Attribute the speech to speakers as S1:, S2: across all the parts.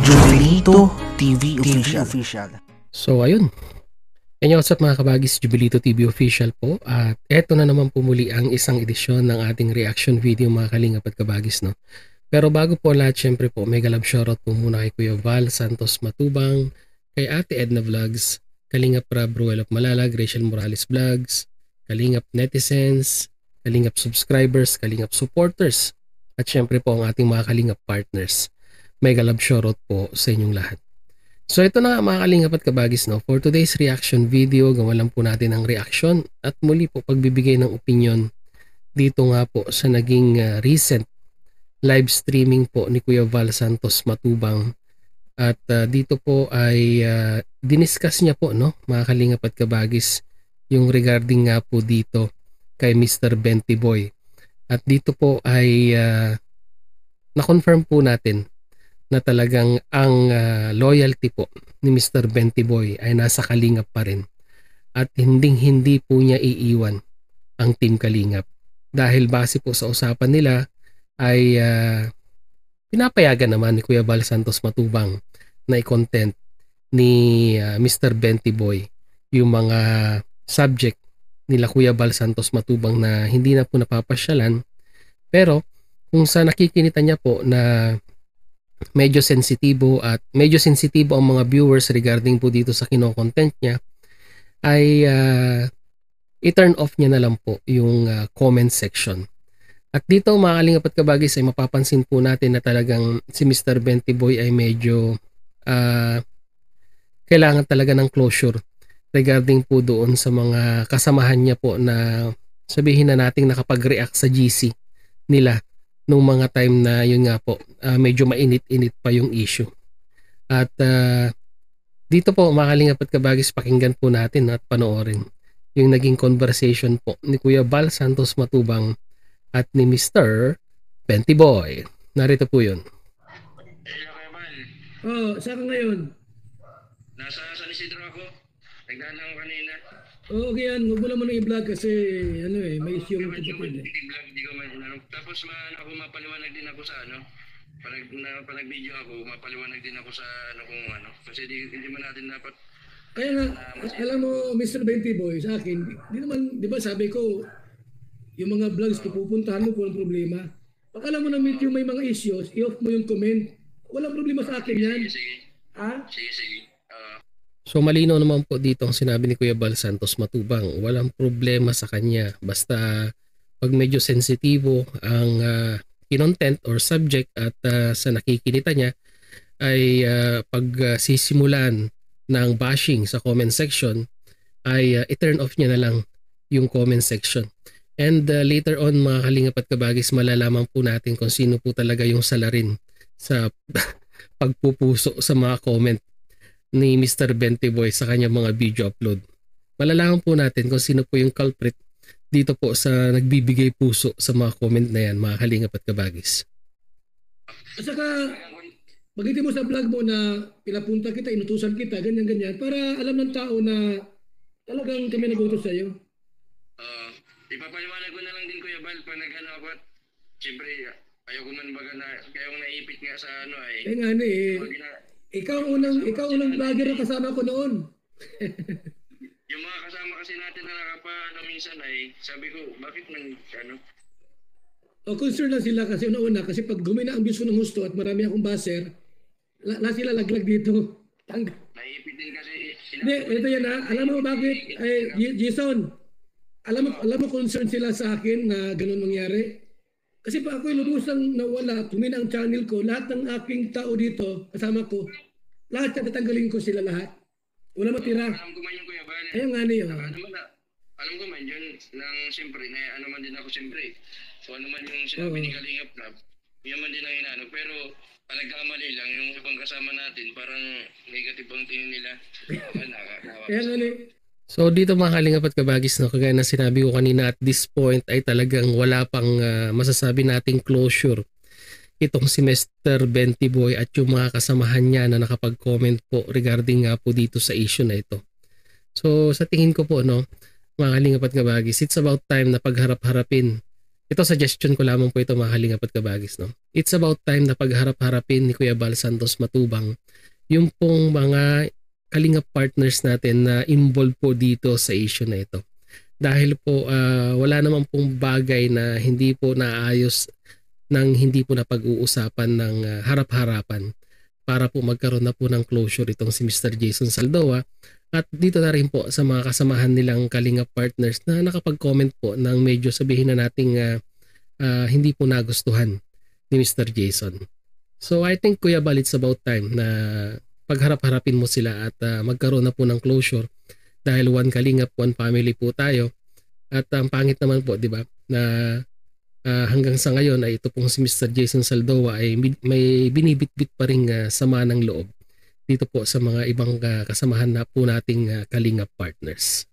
S1: Jubilito TV Official.
S2: So ayun, what's up mga kabagis, Jubilito TV Official po, at eto na naman po muli ang isang edisyon ng ating reaction video mga kalingap at kabagis, no? Pero bago po lahat, syempre po mega love shoutout po muna kay Kuya Val Santos Matubang, kay Ate Edna Vlogs, Kalingap Rab Ruel of Malalag, Rachel Morales Vlogs, Kalingap Netizens, Kalingap Subscribers, Kalingap Supporters, at syempre po ang ating mga Kalingap Partners. Mega love shoutout po sa inyong lahat. So ito na nga mga kalingap at kabagis, no? For today's reaction video, gawa lang po natin ang reaction at muli po pagbibigay ng opinion dito nga po sa naging recent live streaming po ni Kuya Val Santos Matubang. At dito po ay diniscuss niya po, no, mga kalingap at kabagis, yung regarding nga po dito kay Mr. Benty Boy. At dito po ay na-confirm po natin na talagang ang loyalty po ni Mr. Benty Boy ay nasa Kalingap pa rin. At hindi po niya iiwan ang Team Kalingap. Dahil base po sa usapan nila ay pinapayagan naman ni Kuya Val Santos Matubang na i-content ni Mr. Benty Boy yung mga subject nila Kuya Val Santos Matubang na hindi na po napapasyalan. Pero kung sa nakikita niya po na medyo sensitibo ang mga viewers regarding po dito sa kino-content niya, ay i-turn off niya na lang po yung comment section. At dito mga kalingap at kabagis ay mapapansin po natin na talagang si Mr. Benty Boy ay medyo kailangan talaga ng closure regarding po doon sa mga kasamahan niya po na sabihin na nating nakapag-react sa GC nila nung mga time na yun nga po medyo mainit-init pa yung issue. At dito po mga kalingap at kabagis, pakinggan po natin at panoorin yung naging conversation po ni Kuya Val Santos Matubang at ni Mr. Benty Boy. Narito po yun.
S3: Hello, Kuya Val.
S4: Saan ka ngayon?
S3: Nasa San Isidro ako. Nagdaan ako kanina.
S4: Okay yan, huwag mo naman i-vlog kasi may issue yung kapatid.
S3: Di ko man inanong. Tapos ako mapaliwanag din ako sa pag nag-video ako, mapaliwanag din ako sa kung ano. Kasi hindi man natin dapat.
S4: Kaya nga, alam mo Mr. Benty Boy, sa akin, di naman, di ba sabi ko, yung mga vlogs ko, pupuntahan mo po ang problema. Pag alam mo na medyo may mga issues, i-off mo yung comment. Walang problema sa akin yan.
S3: Sige.
S4: Ha?
S3: Sige.
S2: So malinaw naman po dito ang sinabi ni Kuya Val Santos Matubang. Walang problema sa kanya. Basta pag medyo sensitibo ang kinontent or subject at sa nakikinita niya ay pag sisimulan ng bashing sa comment section ay i-turn off niya na lang yung comment section. And later on mga kalingap at kabagis, malalaman po natin kung sino po talaga yung salarin sa pagpupuso sa mga comment ni Mr. Benty Boy sa kanyang mga video upload. Malalaman po natin kung sino po yung culprit dito po sa nagbibigay puso sa mga comment na yan, mga kalingap at kabagis.
S4: At saka, magitin mo sa vlog mo na pinapunta kita, inutusan kita, ganyan-ganyan, para alam ng tao na talagang kami nagutos sa'yo.
S3: Ipapaliwanag ko na lang din Kuya Val pag nag-ano ako at siyempre ayaw ko man baga na kayong naipit nga sa ay.
S4: Kaya nga ikaw unang vlogger na kasama ko noon.
S3: Yung mga kasama kasi natin na nakapano minsan ay sabi ko bakit nang
S4: concern lang sila kasi una kasi pag gumina ang views ko ng husto at marami akong baser, sila laglag dito.
S3: Naipit din kasi.
S4: Hindi, ito yan ha. Alam mo bakit? Jason, alam mo concern sila sa akin na ganun mangyari? Kasi pa ako inubusang nawala, tumina ang channel ko, lahat ng aking tao dito, kasama ko, lahat yan tatanggalin ko sila lahat. Wala matira.
S3: Alam ko man yung Kuya Val.
S4: Ayun nga niyo.
S3: Alam ko man yun, nang siyempre, na ano man din ako siyempre. So ano man yung sinabi ni Kalingap Rab, yun man din ang inano. Pero nagkamali lang, yung ibang kasama natin, parang negative ang tingin nila.
S4: Kaya nga niyo.
S2: So dito mga kalingap at kabagis, no, kagaya na sinabi ko kanina, at this point ay talagang wala pang masasabi nating closure itong si Mr. Benty Boy at yung mga kasamahan niya na nakapag-comment po regarding nga po dito sa issue na ito. So sa tingin ko po, no, mga kalingap at kabagis, it's about time na pagharap-harapin ito suggestion ko lamang po ito mga kalingap at kabagis, no? It's about time na pagharap-harapin ni Kuya Bal Santos Matubang yung pong mga kalingap partners natin na involved po dito sa issue na ito. Dahil po wala naman pong bagay na hindi po naayos nang hindi po na pag-uusapan ng harap-harapan para po magkaroon na po ng closure itong si Mr. Jason Saldoa. At dito na rin po sa mga kasamahan nilang kalingap partners na nakapag-comment po ng medyo sabihin na nating hindi po nagustuhan ni Mr. Jason. So I think Kuya Bal, it's about time na pagharap-harapin mo sila at magkaroon na po ng closure dahil one kalingap, one family po tayo. At ang pangit naman po, di ba, na hanggang sa ngayon ay ito pong si Mr. Jason Saldoa ay may binibitbit pa rin sama ng loob dito po sa mga ibang kasamahan na po nating kalingap partners.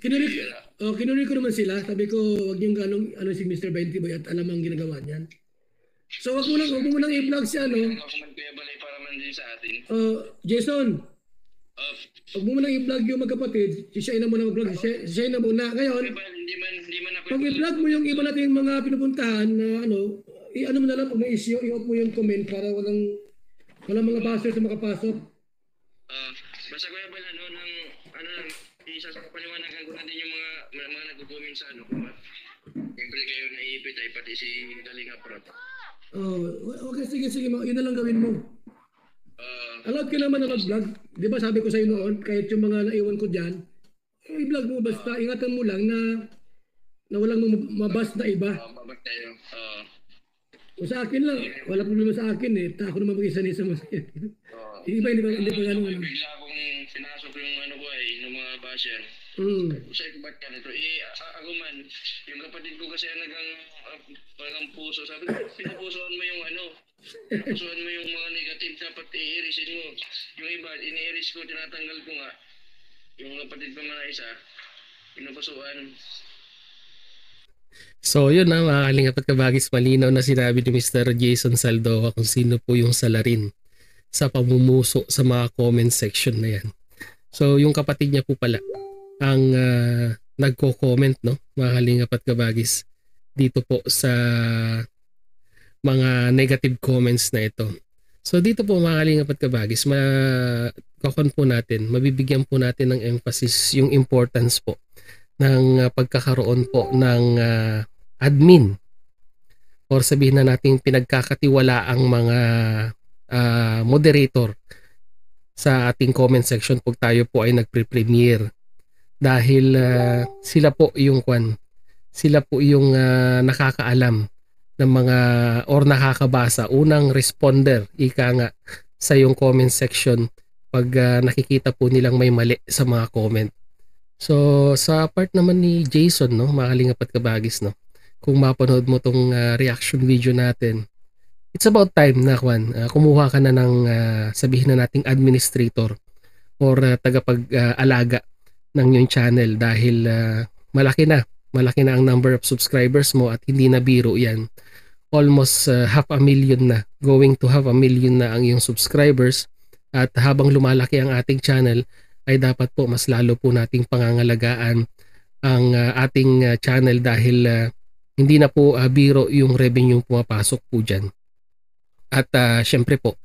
S4: Kinunin ko naman sila. Sabi ko, wag niyong ganong si Mr. 20 Boy at alam ang ginagawa niyan. So wag mo nang i-vlog siya, no?
S3: Kuya Balay para man din sa atin.
S4: Jason, wag mo nang i-vlog yung magkapatid. Siya na muna mag-vlog. Siya na muna. Ngayon,
S3: Hindi man ako.
S4: pag i-vlog mo yung iba nating mga pinupuntahan na i-ano mo na lang pag may issue, i-off mo yung comment para walang mga bashers na makapasok.
S3: Basta Kuya Bal, isasapaliwanagan ko na din yung mga nag-comment sa siyempre kayo naipit ay pati si Kalinga Prot.
S4: Okay, sige. Yun na lang gawin mo. Allowed ka naman na mag-vlog. Di ba sabi ko sa'yo noon, kahit yung mga naiwan ko dyan, i-vlog mo basta. Ingatan mo lang na walang mabas na iba.
S3: Babag tayo.
S4: O sa akin lang, wala problema sa akin eh. Ako naman mag-isa-isa mo sa'yo. Iba, hindi pa gano'n.
S3: Bigla akong pinasok yung yung mga basher. Sabi ko, ba't ka nito? Ako man, yung kapatid ko kasi parang puso. Sabi ko, pinupusuan mo yung pinupusuan mo yung mga negative, dapat i-irisin mo. Yung iba, ini-iris ko, tinatanggal ko nga. Yung kapatid ko man isa, pinupusuan.
S2: So yun na mga kalingap at kabagis, malinaw na sinabi ni Mr. Jason Saldoa kung sino po yung salarin sa pamumuso sa mga comment section na yan. So yung kapatid niya po pala ang nagko-comment, no, mga kalingap at kabagis, dito po sa mga negative comments na ito. So dito po mga kalingap at kabagis, mabibigyan po natin ng emphasis yung importance po ng pagkakaroon po ng admin or sabihin na natin pinagkakatiwala ang mga moderator sa ating comment section pag tayo po ay nagpre-premiere dahil sila po yung nakakaalam ng mga or nakakabasa, unang responder ika nga sa yung comment section pag nakikita po nilang may mali sa mga comment. So sa part naman ni Jason, no, mga kalingap at kabagis, no, kung mapanood mo tong reaction video natin, it's about time na kumuha ka na ng sabihin na nating administrator or tagapag-alaga ng yung channel dahil malaki na ang number of subscribers mo at hindi na biro yan. Almost 500,000 na, going to 500,000 na ang yung subscribers, at habang lumalaki ang ating channel ay dapat po mas lalo po nating pangangalagaan ang ating channel dahil hindi na po biro yung revenue pumapasok po dyan. At syempre po,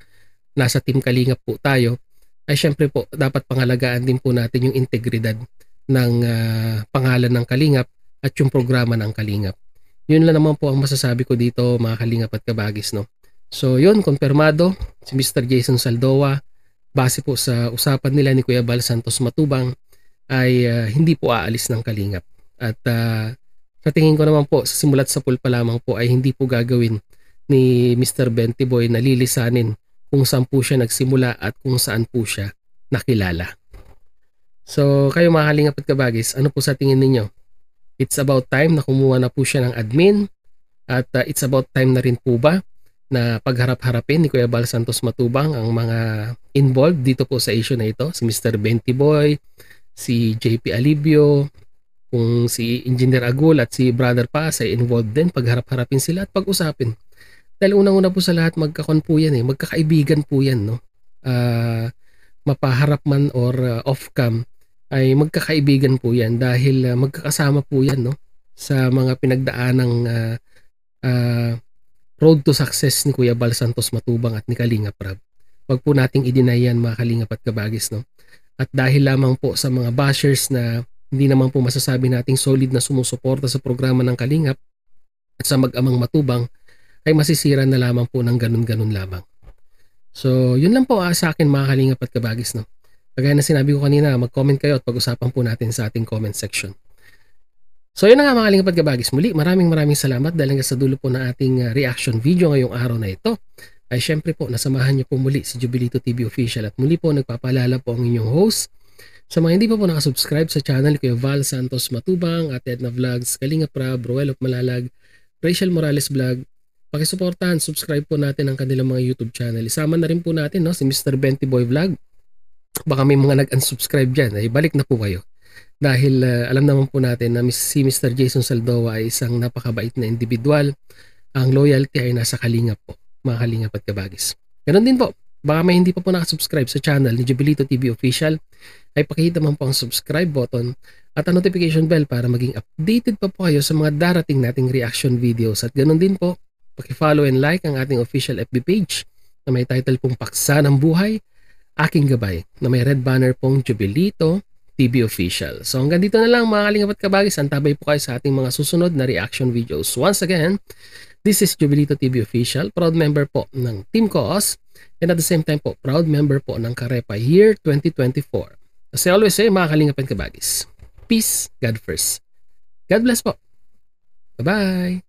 S2: nasa Team Kalingap po tayo, ay syempre po dapat pangalagaan din po natin yung integridad ng pangalan ng Kalingap at yung programa ng Kalingap. Yun lang naman po ang masasabi ko dito mga Kalingap at kabagis, no. So yun, konfirmado si Mr. Jason Saldoa, base po sa usapan nila ni Kuya Bal Santos Matubang, ay hindi po aalis ng Kalingap. At sa tingin ko naman po, sa simulat sa pulpa lamang po ay hindi po gagawin ni Mr. 20 Boy na lilisanin kung saan po siya nagsimula at kung saan po siya nakilala. So kayo mga Kalingap at kabagis, ano po sa tingin ninyo? It's about time na kumuha na po siya ng admin at it's about time na rin po ba na pagharap-harapin ni Kuya Bal Santos Matubang ang mga involved dito po sa issue na ito, si Mr. 20 Boy, si JP Alibio, kung si Engineer Agul at si Brother Paz ay involved din, pagharap-harapin sila at pag-usapin. Dahil unang-una po sa lahat, magkakon po yan magkakaibigan po yan, no. Mapaharap man or off-cam ay magkakaibigan po yan dahil magkakasama po yan, no, sa mga pinagdaanang road to success ni Kuya Bal Santos Matubang at ni Kalingap Rab. Wag po nating i-deny yan mga Kalingap at Kabagis, no? At dahil lamang po sa mga bashers na hindi naman po masasabi nating solid na sumusuporta sa programa ng Kalingap at sa mag-amang Matubang, ay masisira na lamang po ng ganun-ganun lamang. So, yun lang po sa akin mga Kalingap at Kabagis, no? Kagaya na sinabi ko kanina, mag-comment kayo at pag-usapan po natin sa ating comment section. So yun na nga mga Kalingap at Kabagis, muli maraming salamat dahil hanggang sa dulo po ng ating reaction video ngayong araw na ito. Ay syempre po nasamahan niyo po muli si Jobilito TV Official at muli po nagpapaalala po ang inyong host. Sa mga hindi pa po nakasubscribe sa channel Kuya Val Santos Matubang at Edna Vlogs, Kalingap Rab, Roel of Malalag, Rachel Morales Vlog, pakisuportahan, subscribe po natin ang kanilang mga YouTube channel. Isama na rin po natin si Mr. Benty Boy Vlog. Baka may mga nag-unsubscribe dyan, ay balik na po kayo. Dahil alam naman po natin na si Mr. Jason Saldoa ay isang napakabait na individual. Ang loyalty ay nasa Kalingap po, mga Kalingap at Kabagis. Ganon din po, baka may hindi pa po nakasubscribe sa channel ni Jobilito TV Official, ay pakihit naman po ang subscribe button at ang notification bell para maging updated pa po kayo sa mga darating nating reaction videos. At ganon din po, pakifollow and like ang ating official FB page na may title pong Paksa ng Buhay, Aking Gabay, na may red banner pong Jobilito TV Official. So hanggang dito na lang mga Kalingap at Kabagis, antabay po kayo sa ating mga susunod na reaction videos. Once again, this is Jobilito TV Official, proud member po ng Team Koos, and at the same time po, proud member po ng Karepa Year 2024. As I always say, mga Kalingap at Kabagis, peace, God first. God bless po. Bye-bye!